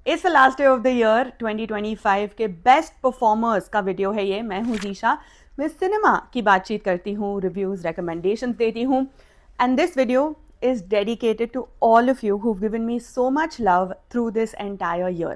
It's the last day of the year 2025 के best performers का video है ये। मैं हूँ जीशा। मैं सिनेमा की बातचीत करती हूँ, रिव्यूज़, रिकमेंडेशंस देती हूँ। And this video is dedicated to all of you who've given me so much love through this entire year.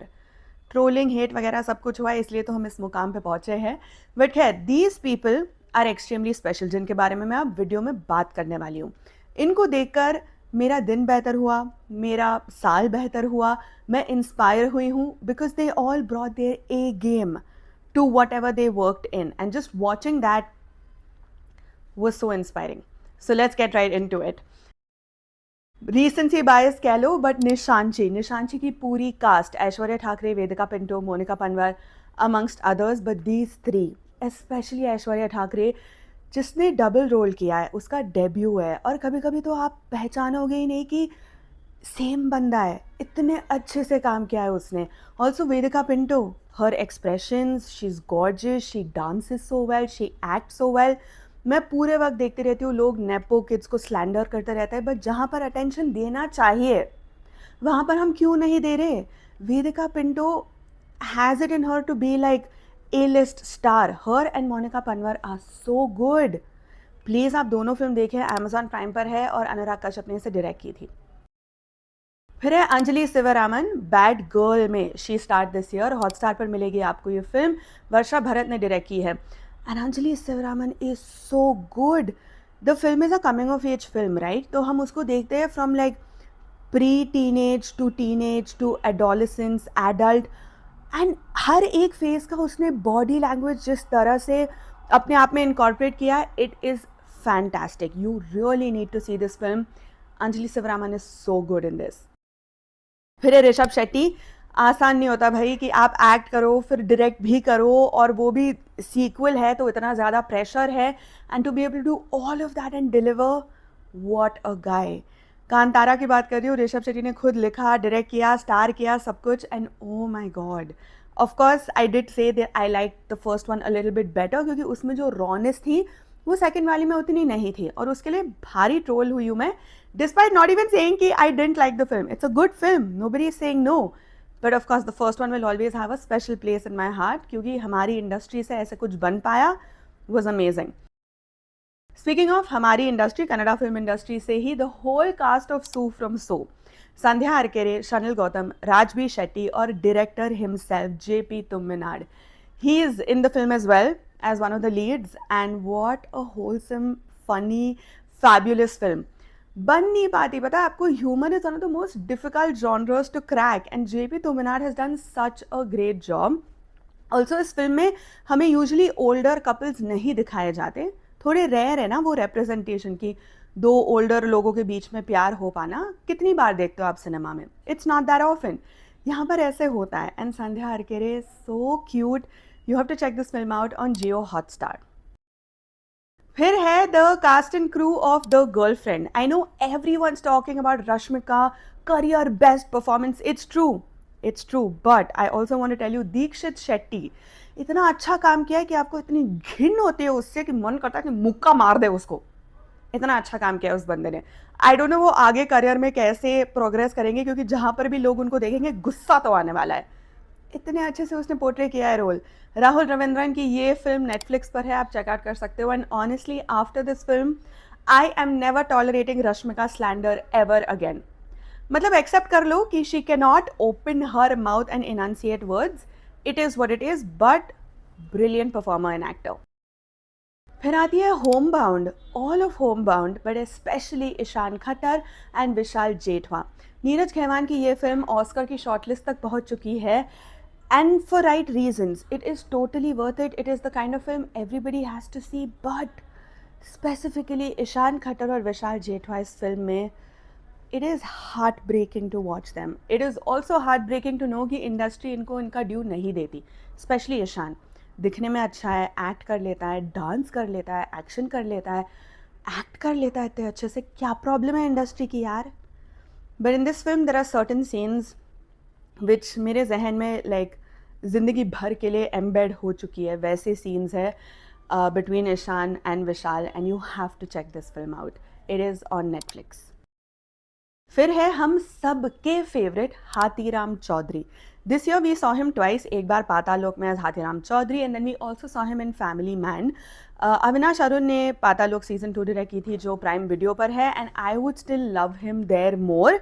Trolling, hate वगैरह सब कुछ हुआ है, इसलिए तो हम इस मुकाम पे पहुंचे हैं। बट खैर, these people are extremely special, जिनके बारे में मैं अब वीडियो में बात करने वाली हूँ। इनको देखकर मेरा दिन बेहतर हुआ, मेरा साल बेहतर हुआ, मैं इंस्पायर हुई हूँ, because they all brought their A game to whatever they worked in, and just watching that was so inspiring. So let's get right into it. Recency bias कह लो, बट निशांची की पूरी cast, Aishwarya Thakare, Vedika Pinto, Monika Panwar amongst others, but these three, specially Aishwarya Thakare जिसने double role किया है, उसका debut है, और कभी कभी तो आप पहचानोगे ही नहीं कि सेम बंदा है, इतने अच्छे से काम किया है उसने। Also Vedika Pinto, her expressions, she is gorgeous, she dances so well, she act so well. मैं पूरे वक्त देखती रहती हूँ, लोग नेपो किड्स को स्लैंडर करते रहते हैं, बट जहाँ पर अटेंशन देना चाहिए वहाँ पर हम क्यों नहीं दे रहे। Vedika Pinto has it in her to be like A list star. Her and Monika Panwar are so good. Please आप दोनों फिल्म देखें, अमेजॉन प्राइम पर है, और अनुराग कश्यप ने इसे डायरेक्ट की थी। फिर है अंजलि सिवरामन, बैड गर्ल में she start this year, Hotstar पर मिलेगी आपको ये फिल्म। वर्षा भरत ने डायरेक्ट की है, and Anjali Sivaraman is so good. The film is a coming of age film, right? तो हम उसको देखते हैं from like pre teenage to adolescence, adult, and हर एक फेज का उसने बॉडी लैंग्वेज जिस तरह से अपने आप में इनकॉर्पोरेट किया, it is fantastic. You really need to see this film. Anjali Sivaraman is so good in this. फिर है ऋषभ शेट्टी। आसान नहीं होता भाई कि आप एक्ट करो, फिर डायरेक्ट भी करो, और वो भी सीक्वल है तो इतना ज़्यादा प्रेशर है, and to be able to do all of that and deliver, what a guy. Kantara की बात कर रही हूँ, ऋषभ शेट्टी ने खुद लिखा, डायरेक्ट किया, स्टार किया, सब कुछ, and oh my God. Of course I did say that I like the first one a little bit better, क्योंकि उसमें जो रॉनेस थी वो सेकंड वाली में उतनी नहीं थी, और उसके लिए भारी ट्रोल हुई हूँ मैं, despite not even saying कि I didn't like the film. It's a good film. Nobody is saying no. But of course, the first one will always have a special place in my heart, क्योंकि हमारी industry से ऐसे कुछ बन पाया was amazing. Speaking of हमारी industry, Kannada film industry से ही the whole cast of Sue from So, संध्या अरकेरे, शनिल गौतम, राजबी शेट्टी, और director himself JP Tumminad. He is in the film as well as one of the leads, and what a wholesome, funny, fabulous film. बन नहीं पाती, पता है आपको, humour is one of the most difficult genres to crack, and JP Thuminad has done such a great job. Also इस film में हमें usually older couples नहीं दिखाए जाते, थोड़े रेयर है ना वो रिप्रेजेंटेशन की, दो ओल्डर लोगों के बीच में प्यार हो पाना। कितनी बार देखते हो आप सिनेमा में, इट्स नॉट दैट ऑफन। यहाँ पर ऐसे होता है, and Sandhya Arkere so cute. You have to check this film out on Jio Hotstar. फिर है the cast and crew of the girlfriend. I know everyone's talking about Rashmika career best performance, it's true, but I also want to tell you, Dixit Shetty इतना अच्छा काम किया है कि आपको इतनी घिन होती है उससे कि मन करता है कि मुक्का मार दे उसको। इतना अच्छा काम किया है उस बंदे ने। आई डोंट नो वो आगे करियर में कैसे प्रोग्रेस करेंगे, क्योंकि जहां पर भी लोग उनको देखेंगे गुस्सा तो आने वाला है। इतने अच्छे से उसने पोर्ट्रे किया है रोल। राहुल रविंद्रन की ये फिल्म नेटफ्लिक्स पर है, आप चेकआउट कर सकते हो। And honestly after this film I am never tolerating Rashmika slander ever again. मतलब एक्सेप्ट कर लो कि she can not open her mouth and enunciate words, it is what it is, but brilliant performer and actor. फिर आती है homebound, all of homebound, but especially Ishaan Khatter and Vishal Jethwa. Neeraj Ghaywan की ये film Oscar की shortlist तक पहुंच चुकी है, and for right reasons. It is totally worth it. It is the kind of film everybody has to see, but specifically Ishan Khattar और विशाल जेठवा इस film में, it is heartbreaking to watch them. It is also heartbreaking to know कि industry इनको इनका due नहीं देती, specially Ishan. दिखने में अच्छा है, एक्ट कर लेता है, डांस कर लेता है, एक्शन कर लेता है, एक्ट कर लेता है इतने अच्छे से, क्या प्रॉब्लम है इंडस्ट्री की यार। But in this film there are certain scenes which मेरे जहन में लाइक ज़िंदगी भर के लिए एम्बेड हो चुकी है, वैसे सीन्स है between Ishaan and Vishal, and you have to check this film out. It is on Netflix. फिर है हम सबके favourite Hathiram Chaudhary. This year we saw him twice, एक बार पातालोक में as Hathiram Chaudhary and then we also saw him in Family Man. Avinash Arun ने Paatal Lok season 2 direct की थी जो प्राइम वीडियो पर है, and I would still love him there more.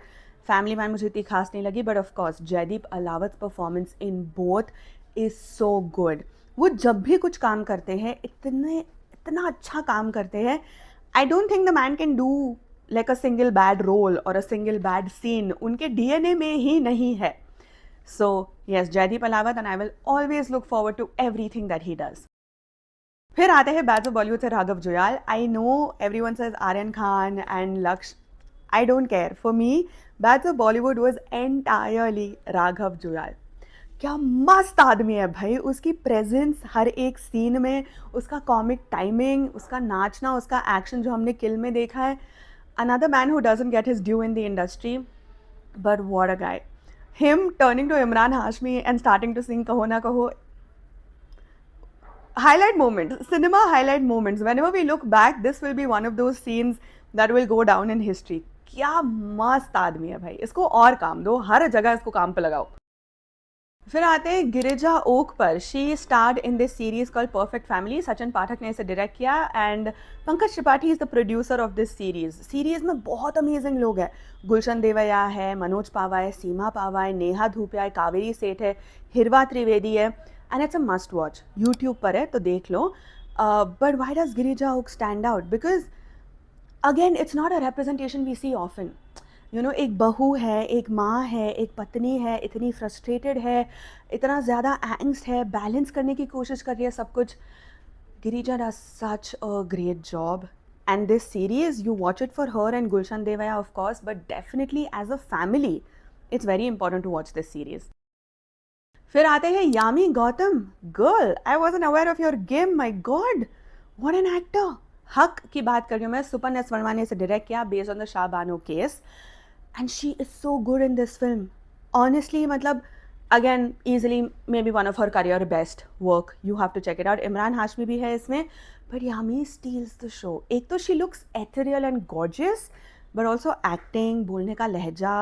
Family Man मुझे इतनी खास नहीं लगी, but of course Jaideep Ahlawat performance in both is so good. वो जब भी कुछ काम करते हैं इतना अच्छा काम करते हैं. I don't think the man can do like a single bad role or a single bad scene. उनके DNA में ही नहीं है. So yes, Jaideep Ahlawat, and I will always look forward to everything that he does. फिर आते हैं beds of Bollywood से Raghav Juyal. I know everyone says Aryan Khan and Lakshya. I don't care. For me bads of Bollywood was entirely Raghav Juyal. क्या मस्त आदमी है भाई. उसकी प्रेजेंस हर एक सीन में, उसका कॉमिक टाइमिंग, उसका नाचना, उसका एक्शन जो हमने किल में देखा है. Another man who doesn't get his due in the industry, but what a guy. Him turning to Imran Hashmi and starting to sing Kaho Na Kaho. Highlight moments, cinema highlight moments. Whenever we look back, this will be one of those scenes that will go down in history. क्या मस्त आदमी है भाई. इसको और काम दो, हर जगह इसको काम पे लगाओ. फिर आते हैं गिरिजा ओक पर. She starred in this series called perfect family. Sachin Pathak ने इसे डायरेक्ट किया and Pankaj Tripathi is the producer of this series. Series में बहुत अमेजिंग लोग हैं. गुलशन देवया है, मनोज पावा है, सीमा पावा है, नेहा धूपिया है, कावेरी सेठ है, हिरवा त्रिवेदी है, and it's a must watch. YouTube पर है तो देख लो. But why does Girija Oak stand out? Because again it's not a representation we see often. You know, एक बहू है, एक माँ है, एक पत्नी है, इतनी फ्रस्ट्रेटेड है, इतना ज़्यादा एंग्स्ट है, बैलेंस करने की कोशिश कर रही है सब कुछ. Girija does such a great job. And this series, you watch it for her and Gulshan Devaiah of course, but definitely as a family it's very important to watch this series. फिर आते हैं Yami Gautam. Girl, I wasn't aware of your game. My god, what an actor. Haq की बात कर रही हूँ मैं. सुपन S Verma ने इसे डायरेक्ट किया based on the Shah Bano case. And she is so good in this film. Honestly, मतलब again easily maybe one of her career best work. You have to check it out. Imran Hashmi भी है इसमें, but Yami steals the show. एक तो she looks ethereal and gorgeous, but also acting, बोलने का लहजा,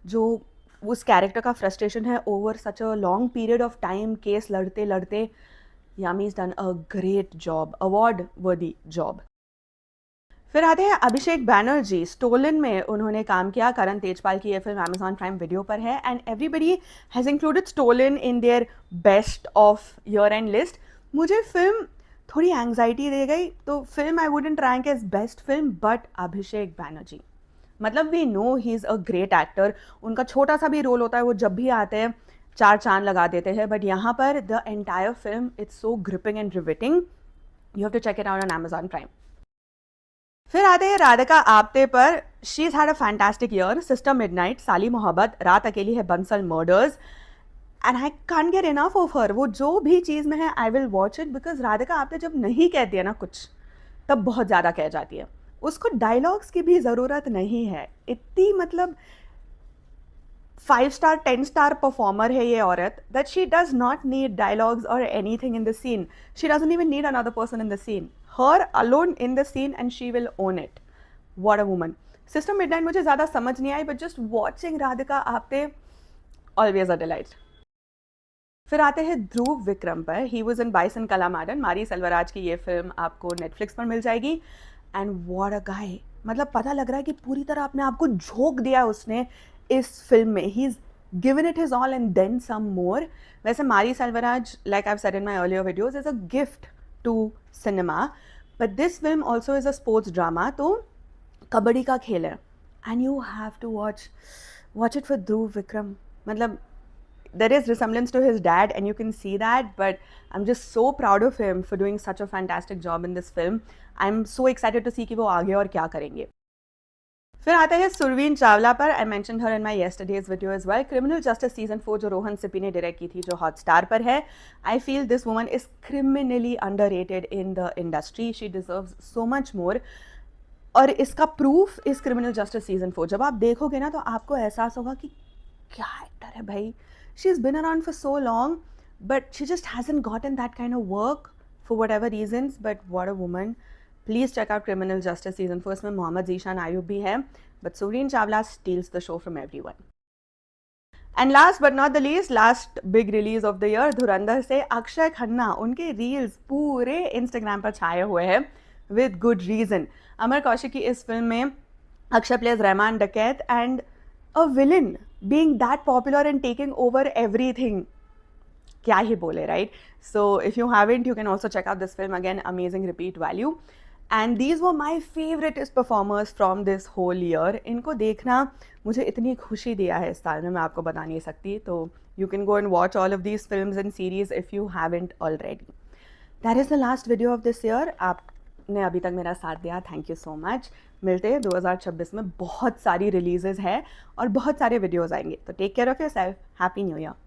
जो उस कैरेक्टर का फ्रस्ट्रेशन है over such a long period of time, case लड़ते लड़ते. Yami's done a great job, award worthy job. फिर आते हैं अभिषेक बैनर्जी. स्टोलन में उन्होंने काम किया. करण तेजपाल की ये फिल्म अमेजॉन प्राइम वीडियो पर है and everybody has included Stolen in their best of year end list. मुझे फिल्म थोड़ी एंग्जाइटी दे गई, तो film I wouldn't rank as best film, but Abhishek Banerjee, मतलब we know he is a great actor. उनका छोटा सा भी रोल होता है, वो जब भी आते हैं चार चांद लगा देते हैं. बट यहाँ पर the entire film it's so gripping and riveting. You have to check it out on Amazon Prime. फिर आते हैं राधिका आप्टे पर. She is had a fantastic year. Sister Midnight, Saali Mohabbat, Raat Akeli Hai, Bansal Murders, and I can't get enough of her. वो जो भी चीज़ में है I will watch it, because Radhika Apte जब नहीं कहती है ना कुछ, तब बहुत ज़्यादा कह जाती है. उसको डायलॉग्स की भी ज़रूरत नहीं है. इतनी मतलब 5 स्टार 10 स्टार परफॉर्मर है ये औरत, that she does not need dialogues और anything in the scene. She doesn't even need another person in the scene. Her alone in the scene and she will own it. What a woman. Sister Midnight मुझे ज़्यादा समझ नहीं आई, but just watching Radhika Apte always a delight. फिर आते हैं ध्रुव विक्रम पर. He was in Bison Kalamadan. मारी सेल्वराज की ये फिल्म आपको नेटफ्लिक्स पर मिल जाएगी. And what a guy. मतलब पता लग रहा है कि पूरी तरह अपने आप को झोंक दिया उसने इस फिल्म में. He's given it his all and then some more. वैसे मारी Selvaraj, like I've said in my earlier videos, is a gift to cinema, but this film also is a sports drama. तो कबड्डी का खेल है and you have to watch it for Dhruv Vikram. मतलब there is resemblance to his dad and you can see that, but I'm just so proud of him for doing such a fantastic job in this film. I'm so excited to see कि वो आगे और क्या करेंगे. फिर आते हैं सुरवीन चावला पर. I mention her in my yesterday's video as well. Criminal Justice season 4 जो रोहन सिप्पी ने डायरेक्ट की थी, जो हॉटस्टार पर है. I feel this woman is criminally underrated in the industry. She deserves so much more. और इसका प्रूफ इस क्रिमिनल जस्टिस सीजन 4. जब आप देखोगे ना तो आपको एहसास होगा कि क्या एक्टर है भाई. She is been around for so long, but she just hasn't gotten that kind of work for whatever reasons. But what a woman. Please check out Criminal Justice season 4. इसमें मोहम्मद जीशान आयुब भी है. but Sureen Chawla steals the show from everyone. And last but not the least, last big release of the year, धुरंधर से अक्षय खन्ना, उनके reels पूरे Instagram पर छाए हुए हैं with good reason. अमर कौशिक की इस फिल्म में अक्षय plays रहमान डकैत and a villain being that popular and taking over everything. क्या ही बोले, right? So if you haven't, you can also check out this film again, amazing repeat value. And these were my favoriteest performers from this whole year. इनको देखना मुझे इतनी खुशी दिया है इस साल में, मैं आपको बता नहीं सकती. तो you can go and watch all of these films and series if you haven't already. That is the last video of this year. आपने अभी तक मेरा साथ दिया, थैंक यू सो मच. मिलते हैं 2026 में, बहुत सारी रिलीजेस हैं और बहुत सारे वीडियोज़ आएंगे. तो take care of yourself, happy new year.